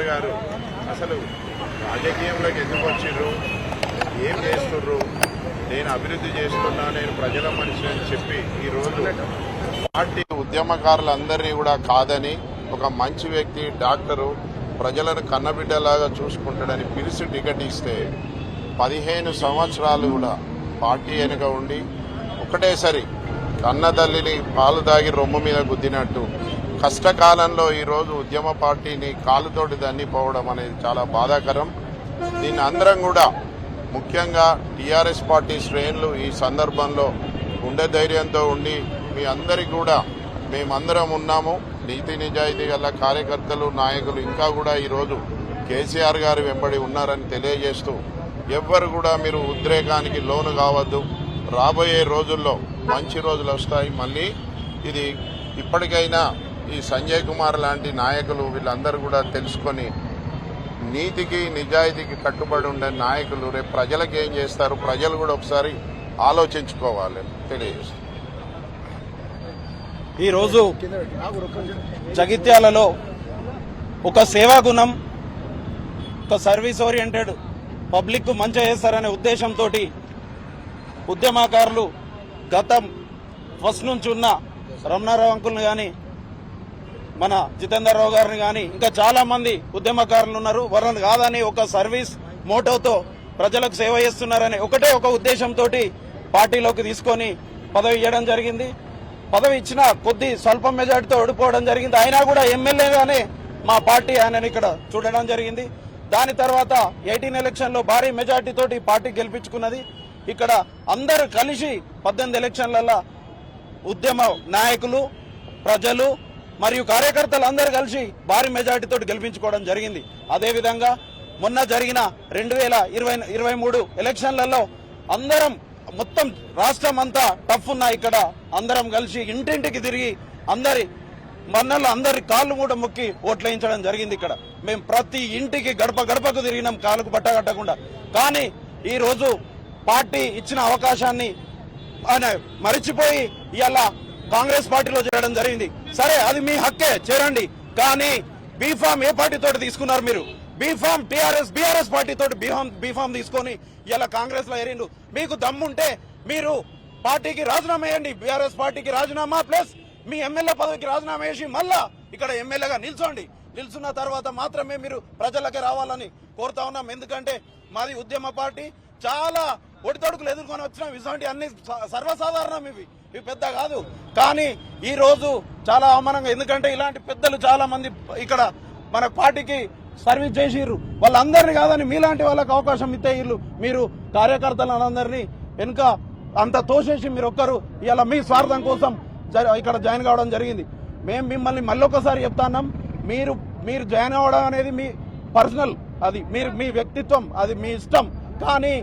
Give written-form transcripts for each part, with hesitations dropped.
గారు అసలు రాజకీయంలోకి ఎందుకు వచ్చిర్రు, ఏం చేస్తుర్రు, నేను అభివృద్ధి చేస్తున్నా, నేను ప్రజల మనిషి అని చెప్పి ఈరోజు పార్టీ ఉద్యమకారులందరినీ కూడా కాదని ఒక మంచి వ్యక్తి డాక్టరు ప్రజలను కన్నబిడ్డలాగా చూసుకుంటాడని పిలిచి టికెట్ ఇస్తే 15 సంవత్సరాలు కూడా పార్టీ వెనుక ఉండి ఒకటేసారి కన్నతల్లిని పాలు తాగి రొమ్ము మీద గుద్దినట్టు కష్టకాలంలో ఈరోజు ఉద్యమ పార్టీని కాలుతోటి దన్నిపోవడం అనేది చాలా బాధాకరం. దీన్ని అందరం కూడా ముఖ్యంగా టీఆర్ఎస్ పార్టీ శ్రేణులు ఈ సందర్భంలో గుండె ధైర్యంతో ఉండి మీ అందరికీ కూడా మేమందరం ఉన్నాము. నీతి నిజాయితీ గల కార్యకర్తలు నాయకులు ఇంకా కూడా ఈరోజు కేసీఆర్ గారు వెంబడి ఉన్నారని తెలియజేస్తూ ఎవ్వరు కూడా మీరు ఉద్రేకానికి లోను కావద్దు. రాబోయే రోజుల్లో మంచి రోజులు వస్తాయి. మళ్ళీ ఇది ఇప్పటికైనా ఈ సంజయ్ కుమార్ లాంటి నాయకులు వీళ్ళందరూ కూడా తెలుసుకొని నీతికి నిజాయితీకి కట్టుబడి ఉండే నాయకులు రేపు ప్రజలకు ఏం చేస్తారు, ప్రజలు కూడా ఒకసారి ఆలోచించుకోవాలి తెలియజేస్తారు. ఈరోజు జగిత్యాలలో ఒక సేవా గుణం, ఒక సర్వీస్ ఓరియంటెడ్, పబ్లిక్ మంచి చేస్తారనే ఉద్దేశంతో ఉద్యమకారులు గతం ఫస్ట్ నుంచి ఉన్న రమణారావు అంకుల్ని కానీ మన జితేందర్ రావు గారిని కానీ ఇంకా చాలా మంది ఉద్యమకారులు ఉన్నారు. వాళ్ళని కాదని ఒక సర్వీస్ మోటోతో ప్రజలకు సేవ చేస్తున్నారని ఒకటే ఒక ఉద్దేశంతో పార్టీలోకి తీసుకొని పదవి ఇవ్వడం జరిగింది. పదవి ఇచ్చిన కొద్ది స్వల్ప మెజార్టీతో ఓడిపోవడం జరిగింది. అయినా కూడా ఎమ్మెల్యేగానే మా పార్టీ ఆయనని ఇక్కడ చూడడం జరిగింది. దాని తర్వాత 18 ఎలక్షన్లో భారీ మెజార్టీ తోటి పార్టీ గెలిపించుకున్నది. ఇక్కడ అందరూ కలిసి 18 ఎలక్షన్లలో ఉద్యమ నాయకులు, ప్రజలు మరియు కార్యకర్తలు అందరూ కలిసి భారీ మెజార్టీతో గెలిపించుకోవడం జరిగింది. అదేవిధంగా మొన్న జరిగిన 2023 ఎలక్షన్లలో అందరం మొత్తం రాష్ట్రం అంతా టఫ్ ఉన్నా ఇక్కడ అందరం కలిసి ఇంటింటికి తిరిగి అందరి కాళ్ళు కూడా మొక్కి ఓట్లేయించడం జరిగింది. ఇక్కడ మేము ప్రతి ఇంటికి గడప గడపకు తిరిగినాం కాళ్ళకు పట్టగట్టకుండా. కానీ ఈ రోజు పార్టీ ఇచ్చిన అవకాశాన్ని ఆయన మరిచిపోయి ఇవాళ కాంగ్రెస్ పార్టీలో చేరడం జరిగింది. సరే, అది మీ హక్కే, చేరండి. కానీ బీఫామ్ ఏ పార్టీతో తీసుకున్నారు మీరు? బీఫామ్ బీఆర్ఎస్ పార్టీతో బీఫామ్ తీసుకొని ఇలా కాంగ్రెస్ లో ఏరిండు. మీకు దమ్ముంటే మీరు పార్టీకి రాజీనామా చేయండి. బీఆర్ఎస్ పార్టీకి రాజీనామా ప్లస్ మీ ఎమ్మెల్యే పదవికి రాజీనామా చేసి మళ్ళా ఇక్కడ ఎమ్మెల్యేగా నిల్చోండి. నిల్చున్న తర్వాత మాత్రమే మీరు ప్రజలకి రావాలని కోరుతా ఉన్నాం. ఎందుకంటే మాది ఉద్యమ పార్టీ, చాలా ఒడితొడుకులు ఎదుర్కొని వచ్చినాం. ఇటువంటి అన్ని సర్వసాధారణం, ఇవి పెద్ద కాదు. కానీ ఈ రోజు చాలా అవమానంగా, ఎందుకంటే ఇలాంటి పెద్దలు చాలా మంది ఇక్కడ మన పార్టీకి సర్వీస్ చేసిర్రు. వాళ్ళందరినీ కాదని మీలాంటి వాళ్ళకి అవకాశం ఇస్తే మీరు కార్యకర్తలందరినీ వెనుక అంత తోసేసి మీరు ఒక్కరు ఇలా మీ స్వార్థం కోసం ఇక్కడ జాయిన్ కావడం జరిగింది. మేము మిమ్మల్ని మళ్ళొకసారి చెప్తాన్నాం, మీరు జాయిన్ అవ్వడం అనేది మీ పర్సనల్, అది మీ వ్యక్తిత్వం, అది మీ ఇష్టం. కానీ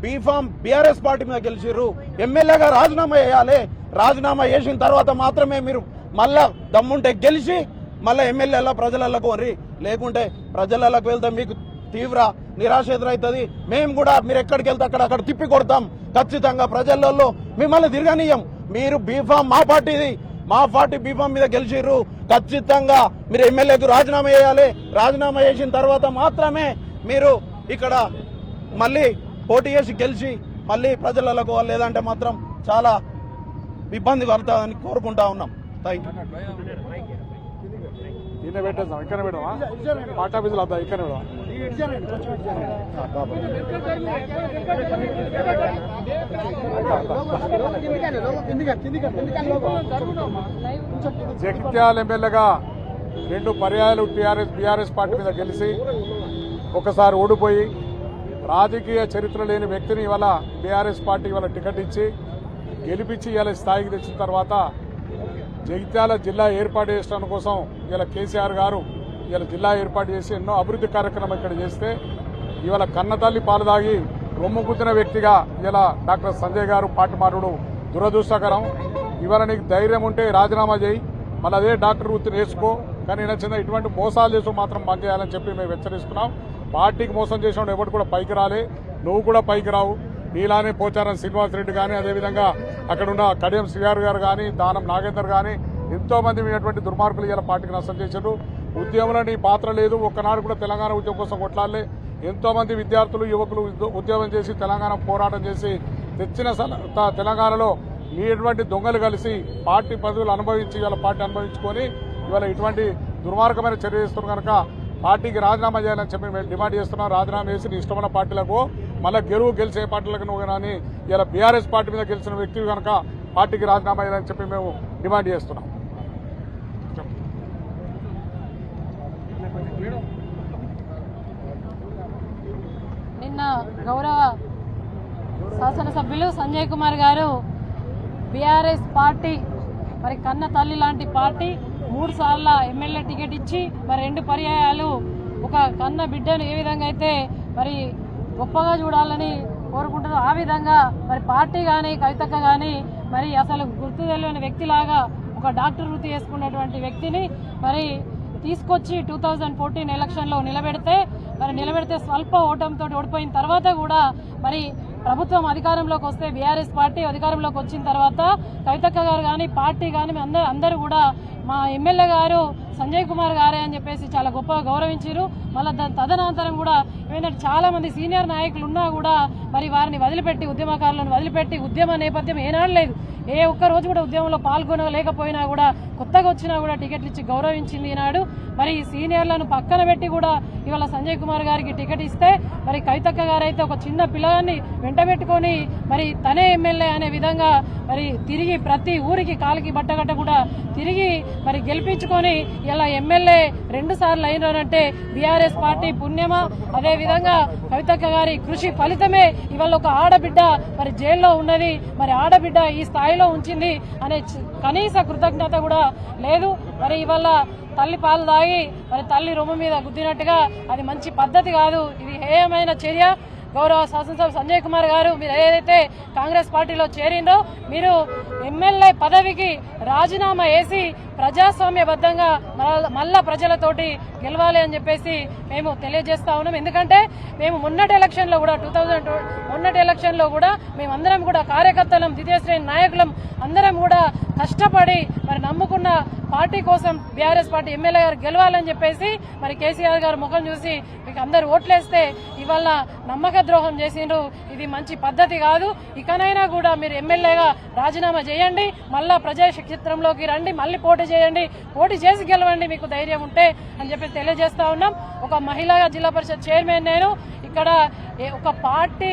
బీఫామ్ బీఆర్ఎస్ పార్టీ మీద గెలిచిర్రు, ఎమ్మెల్యేగా రాజీనామా చేయాలి. రాజీనామా చేసిన తర్వాత మాత్రమే మీరు మళ్ళా దమ్ముంటే గెలిచి మళ్ళీ ఎమ్మెల్యేలా ప్రజలకు వరి, లేకుంటే ప్రజలకు వెళ్తే మీకు తీవ్ర నిరాశ ఎదురవుతుంది. మేము కూడా మీరు ఎక్కడికి వెళ్తే అక్కడ తిప్పి కొడతాం. ఖచ్చితంగా ప్రజలలో మిమ్మల్ని తిరగనీయం. మీరు బీఫామ్ మా పార్టీ బీఫామ్ మీద గెలిచిర్రు, ఖచ్చితంగా మీరు ఎమ్మెల్యేకు రాజీనామా చేయాలి. రాజీనామా చేసిన తర్వాత మాత్రమే మీరు ఇక్కడ మళ్ళీ పోటీ చేసి గెలిచి మళ్ళీ ప్రజలకు, లేదంటే మాత్రం చాలా ఇబ్బంది పడుతుందని కోరుకుంటా ఉన్నాం. Thank you. పెట్టేద్దాం, ఇక్కడ పెడదామా? పార్టీ ఆఫీసులు వద్దా? ఇక్కడ పెడదాం. జగిత్యాల ఎమ్మెల్యేగా 2 పర్యాయాలు బీఆర్ఎస్ పార్టీ మీద గెలిచి ఒకసారి ఓడిపోయి రాజకీయ చరిత్ర లేని వ్యక్తిని ఇవాళ బీఆర్ఎస్ పార్టీ ఇవాళ టికెట్ ఇచ్చి గెలిపించి ఇవాళ స్థాయికి తెచ్చిన తర్వాత జగిత్యాల జిల్లా ఏర్పాటు చేయడం కోసం ఇవాళ కేసీఆర్ గారు ఇవాళ జిల్లా ఏర్పాటు చేసి ఎన్నో అభివృద్ధి కార్యక్రమం ఇక్కడ చేస్తే ఇవాళ కన్నతల్లి పాలు దాగి రొమ్ము గుద్దిన వ్యక్తిగా ఇలా డాక్టర్ సంజయ్ గారు పార్టీ మారుడు దురదృష్టకరం. ఇవాళ నీకు ధైర్యం ఉంటే రాజీనామా చేయి, మళ్ళీ అదే డాక్టర్ వృత్తిని నేర్చుకో. కానీ నచ్చిన ఇటువంటి మోసాలు చేసి మాత్రం బంద్ చేయాలని చెప్పి మేము హెచ్చరిస్తున్నాం. పార్టీకి మోసం చేసిన ఎవరు కూడా పైకి రాలే, నువ్వు కూడా పైకి రావు. నీలానే పోచారం శ్రీనివాస్ రెడ్డి కానీ, అదేవిధంగా అక్కడున్న కడియం శ్రీఆర్ గారు కానీ, దానం నాగేందర్ కానీ ఎంతో మంది ఉన్నటువంటి దుర్మార్గులు ఇలా పార్టీకి నష్టం చేశారు. ఉద్యమంలో నీ పాత్ర లేదు, ఒక్కనాడు కూడా తెలంగాణ ఉద్యమం కోసం కొట్లాడలే. ఎంతో మంది విద్యార్థులు యువకులు ఉద్యమం చేసి తెలంగాణ పోరాటం చేసి తెచ్చిన తెలంగాణలో మీ ఎటువంటి దొంగలు కలిసి పార్టీ పదవులు అనుభవించి ఇవాళ పార్టీ అనుభవించుకొని ఇవాళ ఇటువంటి దుర్మార్గమైన చర్య చేస్తున్నారు కనుక పార్టీకి రాజీనామా చేయాలని చెప్పి మేము డిమాండ్ చేస్తున్నాం. రాజీనామా చేసి నీ ఇష్టమైన పార్టీలకు మళ్ళీ గెలిచే పార్టీలకు నువ్వు కానీ ఇలా బీఆర్ఎస్ పార్టీ మీద గెలిచిన వ్యక్తివి కనుక పార్టీకి రాజీనామా చేయాలని చెప్పి మేము డిమాండ్ చేస్తున్నాం. నిన్న గౌరవ శాసనసభ్యులు సంజయ్ కుమార్ గారు బీఆర్ఎస్ పార్టీ మరి కన్న తల్లి లాంటి పార్టీ 3 సార్ల ఎమ్మెల్యే టికెట్ ఇచ్చి మరి 2 పర్యాయాలు ఒక కన్న బిడ్డను ఏ విధంగా అయితే మరి గొప్పగా చూడాలని కోరుకుంటుందో ఆ విధంగా మరి పార్టీ కానీ కవితక్క కానీ మరి అసలు గుర్తు తెలియని వ్యక్తిలాగా ఒక డాక్టర్ వృత్తి చేసుకున్నటువంటి వ్యక్తిని మరి తీసుకొచ్చి 2014 ఎలక్షన్లో నిలబెడితే స్వల్ప ఓటంతో ఓడిపోయిన తర్వాత కూడా మరి ప్రభుత్వం అధికారంలోకి వస్తే బీఆర్ఎస్ పార్టీ అధికారంలోకి వచ్చిన తర్వాత కవితక్క గారు కానీ పార్టీ కానీ అందరూ కూడా మా ఎమ్మెల్యే గారు సంజయ్ కుమార్ గారే అని చెప్పేసి చాలా గొప్పగా గౌరవించారు. మళ్ళీ తదనంతరం కూడా ఏమైనా చాలా మంది సీనియర్ నాయకులు ఉన్నా కూడా మరి వారిని వదిలిపెట్టి ఉద్యమకారులను వదిలిపెట్టి ఉద్యమ నేపథ్యం ఏనాడు లేదు. ఏ ఒక్క రోజు కూడా ఉద్యమంలో పాల్గొనలేకపోయినా కూడా కొత్తగా వచ్చినా కూడా టికెట్లు ఇచ్చి గౌరవించింది ఈనాడు. మరి సీనియర్లను పక్కన పెట్టి కూడా ఇవాళ సంజయ్ కుమార్ గారికి టికెట్ ఇస్తే మరి కవితక్క గారైతే ఒక చిన్న పిల్లగాన్ని వెంటబెట్టుకొని మరి తనే ఎమ్మెల్యే అనే విధంగా మరి తిరిగి ప్రతి ఊరికి కాలికి బట్టగట్ట కూడా తిరిగి మరి గెలిపించుకొని ఇలా ఎమ్మెల్యే 2 సార్లు అయినారంటే బీఆర్ఎస్ పార్టీ పుణ్యమా? అదే విధంగా కవితక్క గారి కృషి ఫలితమే ఇవాళ ఒక ఆడబిడ్డ మరి జైల్లో ఉన్నది. మరి ఆడబిడ్డ ఈ స్థాయిలో ఉంచింది అనే కనీస కృతజ్ఞత కూడా లేదు. మరి ఇవాళ తల్లి పాలు తాగి మరి తల్లి రొమ్ము మీద గుద్దినట్టుగా అది మంచి పద్ధతి కాదు. ఇది హేయమైన చర్య. గౌరవ శాసనసభ సంజయ్ కుమార్ గారు మీరు ఏదైతే కాంగ్రెస్ పార్టీలో చేరిందో మీరు ఎమ్మెల్యే పదవికి రాజీనామా వేసి ప్రజాస్వామ్యబద్ధంగా మళ్ళా ప్రజలతోటి గెలవాలి అని చెప్పేసి మేము తెలియజేస్తా ఉన్నాం. ఎందుకంటే మేము మొన్నటి ఎలక్షన్లో కూడా 2002 మొన్నటి ఎలక్షన్లో కూడా మేమందరం కూడా కార్యకర్తలం ద్వితీయ శ్రేణి నాయకులం అందరం కూడా కష్టపడి మరి నమ్ముకున్న పార్టీ కోసం బీఆర్ఎస్ పార్టీ ఎమ్మెల్యే గారు గెలవాలని చెప్పేసి మరి కేసీఆర్ గారు ముఖం చూసి మీకు అందరు ఓట్లేస్తే ఇవాళ నమ్మక ద్రోహం చేసిండ్రు. ఇది మంచి పద్ధతి కాదు. ఇకనైనా కూడా మీరు ఎమ్మెల్యేగా రాజీనామా చేయండి, మళ్ళా ప్రజాక్షేత్రంలోకి రండి, మళ్ళీ పోటీ చేయండి, పోటీ చేసి గెలవండి మీకు ధైర్యం ఉంటే అని చెప్పి తెలియజేస్తా ఉన్నాం. ఒక మహిళగా జిల్లా పరిషత్ చైర్మన్ నేను ఇక్కడ ఒక పార్టీ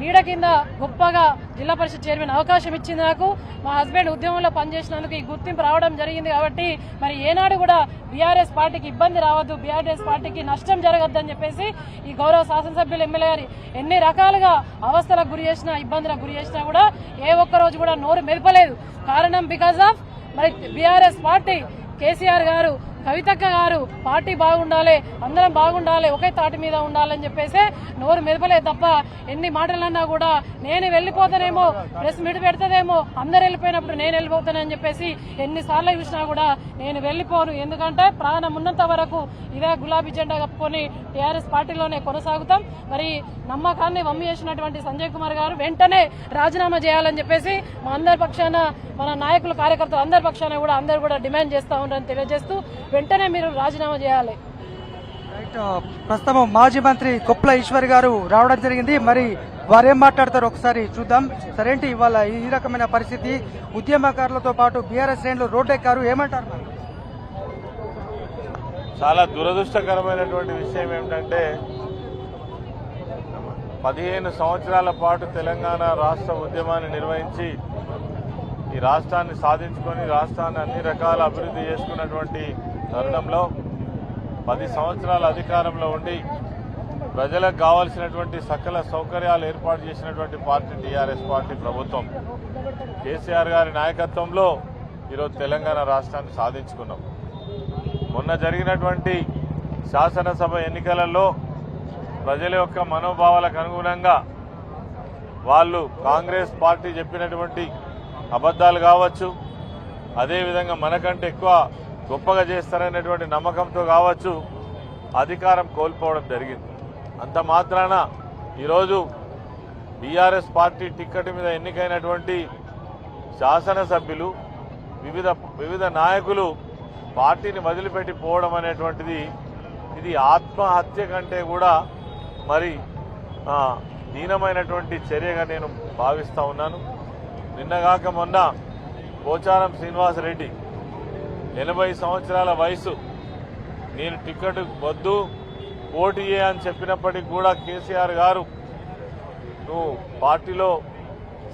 నీడ కింద గొప్పగా జిల్లా పరిషత్ చైర్మన్ అవకాశం ఇచ్చింది నాకు. మా హస్బెండ్ ఉద్యమంలో పనిచేసినందుకు ఈ గుర్తింపు రావడం జరిగింది. కాబట్టి మరి ఏనాడు కూడా బీఆర్ఎస్ పార్టీకి ఇబ్బంది రావద్దు, బీఆర్ఎస్ పార్టీకి నష్టం జరగద్దని చెప్పేసి ఈ గౌరవ శాసనసభ్యులు ఎమ్మెల్యే గారు ఎన్ని రకాలుగా అవస్థలకు గురి చేసినా ఇబ్బందులకు గురి చేసినా కూడా ఏ ఒక్క రోజు కూడా నోరు మెదపలేదు. కారణం బికాజ్ ఆఫ్ మరి బీఆర్ఎస్ పార్టీ, కేసీఆర్ గారు, కవితక్క గారు పార్టీ బాగుండాలి, అందరం బాగుండాలి, ఒకే తాటి మీద ఉండాలని చెప్పేసి నోరు మెదపలే తప్ప ఎన్ని మాటలన్నా కూడా నేను వెళ్ళిపోతానేమో, ప్రెస్ మీట్ పెడతాదేమో, అందరు వెళ్ళిపోయినప్పుడు నేను వెళ్ళిపోతానని చెప్పేసి ఎన్నిసార్లు చూసినా కూడా నేను వెళ్ళిపోను. ఎందుకంటే ప్రాణం ఉన్నంత వరకు ఇదే గులాబీ జెండా కప్పుకొని టీఆర్ఎస్ పార్టీలోనే కొనసాగుతాం. మరి నమ్మకాన్ని వమ్మి చేసినటువంటి సంజయ్ కుమార్ గారు వెంటనే రాజీనామా చేయాలని చెప్పేసి మా అందరి పక్షాన, మన నాయకులు కార్యకర్తలు అందరి పక్షాన కూడా అందరు కూడా డిమాండ్ చేస్తూ ఉంటారని తెలియజేస్తూ వెంటనే మీరు రాజీనామా చేయాలి. ప్రస్తుతం మాజీ మంత్రి కొప్పుల ఈశ్వర్ గారు రావడం జరిగింది. మరి వారేం మాట్లాడతారు ఒకసారి చూద్దాం. సరేంటి ఇవాళ ఈ రకమైన పరిస్థితి, ఉద్యమకారులతో పాటు బీఆర్ఎస్ శ్రేణులు రోడ్డెక్కారు, ఏమంటారు? చాలా దురదృష్టకరమైనటువంటి విషయం ఏమిటంటే 15 సంవత్సరాల పాటు తెలంగాణ రాష్ట్ర ఉద్యమాన్ని నిర్వహించి ఈ రాష్ట్రాన్ని సాధించుకొని రాష్ట్రాన్ని అన్ని రకాల అభివృద్ధి చేసుకున్నటువంటి తరుణంలో 10 సంవత్సరాల అధికారంలో ఉండి ప్రజలకు కావాల్సినటువంటి సకల సౌకర్యాలు ఏర్పాటు చేసినటువంటి పార్టీ టీఆర్ఎస్ పార్టీ ప్రభుత్వం. కేసీఆర్ గారి నాయకత్వంలో ఈరోజు తెలంగాణ రాష్ట్రాన్ని సాధించుకున్నాం. మొన్న జరిగినటువంటి శాసనసభ ఎన్నికలలో ప్రజల యొక్క మనోభావాలకు అనుగుణంగా వాళ్ళు కాంగ్రెస్ పార్టీ చెప్పినటువంటి అబద్ధాలు కావచ్చు, అదేవిధంగా మనకంటే ఎక్కువ గొప్పగా చేస్తారనేటువంటి నమ్మకంతో కావచ్చు అధికారం కోల్పోవడం జరిగింది. అంత మాత్రాన ఈరోజు బీఆర్ఎస్ పార్టీ టిక్కెట్ మీద ఎన్నికైనటువంటి శాసనసభ్యులు, వివిధ నాయకులు పార్టీని వదిలిపెట్టి పోవడం అనేటువంటిది ఇది ఆత్మహత్య కంటే కూడా మరి దీనమైనటువంటి చర్యగా నేను భావిస్తా ఉన్నాను. నిన్నగాక మొన్న పోచారం శ్రీనివాసరెడ్డి 80 సంవత్సరాల వయసు, నేను టికెట్ వద్దు పోటీ అని చెప్పినప్పటికీ కూడా కేసీఆర్ గారు నువ్వు పార్టీలో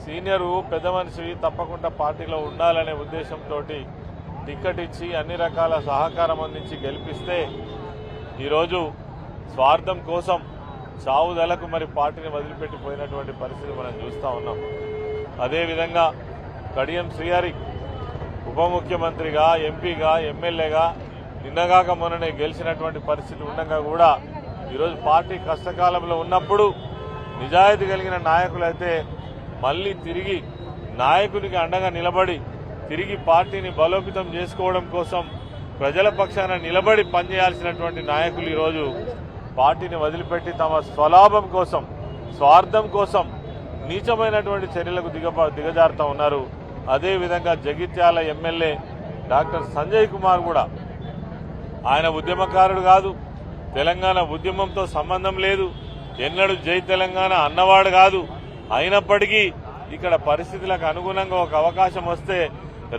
సీనియరు పెద్ద మనిషి తప్పకుండా పార్టీలో ఉండాలనే ఉద్దేశంతో టికెట్ ఇచ్చి అన్ని రకాల సహకారం అందించి గెలిపిస్తే ఈరోజు స్వార్థం కోసం చావుదలకు మరి పార్టీని వదిలిపెట్టిపోయినటువంటి పరిస్థితి మనం చూస్తూ ఉన్నాం. అదేవిధంగా కడియం శ్రీహరి ఉప ముఖ్యమంత్రిగా, ఎంపీగా, ఎమ్మెల్యేగా నిన్నగాక మొన్ననే గెలిచినటువంటి పరిస్థితి ఉండగా కూడా ఈరోజు పార్టీ కష్టకాలంలో ఉన్నప్పుడు నిజాయితీ కలిగిన నాయకులైతే మళ్లీ తిరిగి నాయకునికి అండగా నిలబడి తిరిగి పార్టీని బలోపేతం చేసుకోవడం కోసం ప్రజల పక్షాన నిలబడి పనిచేయాల్సినటువంటి నాయకులు ఈరోజు పార్టీని వదిలిపెట్టి తమ స్వలాభం కోసం, స్వార్థం కోసం నీచమైనటువంటి చర్యలకు దిగజారుతా ఉన్నారు. అదేవిధంగా జగిత్యాల ఎమ్మెల్యే డాక్టర్ సంజయ్ కుమార్ కూడా ఆయన ఉద్యమకారుడు కాదు, తెలంగాణ ఉద్యమంతో సంబంధం లేదు, ఎన్నడూ జై తెలంగాణ అన్నవాడు కాదు. అయినప్పటికీ ఇక్కడ పరిస్థితులకు అనుగుణంగా ఒక అవకాశం వస్తే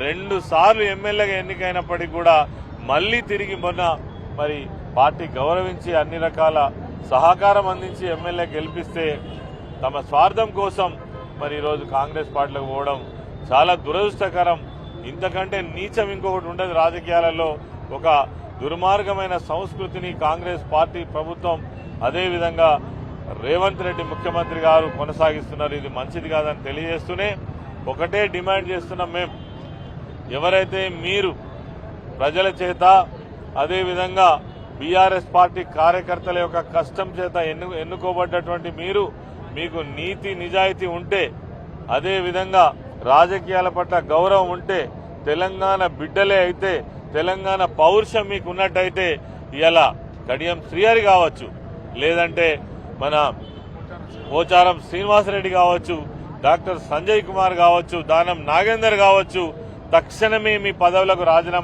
2 సార్లు ఎమ్మెల్యేగా ఎన్నికైనప్పటికీ కూడా మళ్లీ తిరిగి మొన్న మరి పార్టీ గౌరవించి అన్ని రకాల సహకారం అందించి ఎమ్మెల్యే గెలిపిస్తే తమ స్వార్థం కోసం మరి ఈరోజు కాంగ్రెస్ పార్టీలకు పోవడం చాలా దురదృష్టకరం. ఇంతకంటే నీచం ఇంకొకటి ఉండదు రాజకీయాలలో. ఒక దుర్మార్గమైన సంస్కృతిని కాంగ్రెస్ పార్టీ ప్రభుత్వం, అదేవిధంగా రేవంత్ రెడ్డి ముఖ్యమంత్రి గారు కొనసాగిస్తున్నారు. ఇది మంచిది కాదని తెలియజేస్తూనే ఒకటే డిమాండ్ చేస్తున్నాం మేము, ఎవరైతే మీరు ప్రజల చేత అదేవిధంగా బీఆర్ఎస్ పార్టీ కార్యకర్తల యొక్క కష్టం చేత ఎన్నుకోబడ్డటువంటి మీకు నీతి నిజాయితీ ఉంటే, అదేవిధంగా రాజకీయాల పట్ల గౌరవం ఉంటే, తెలంగాణ బిడ్డలే అయితే, తెలంగాణ పౌరుషం మీకు ఉన్నట్టయితే ఇలా కడియం శ్రీహరి కావచ్చు, లేదంటే మన పోచారం శ్రీనివాసరెడ్డి కావచ్చు, డాక్టర్ సంజయ్ కుమార్ కావచ్చు, దానం నాగేందర్ కావచ్చు, తక్షణమే మీ పదవులకు రాజీనామా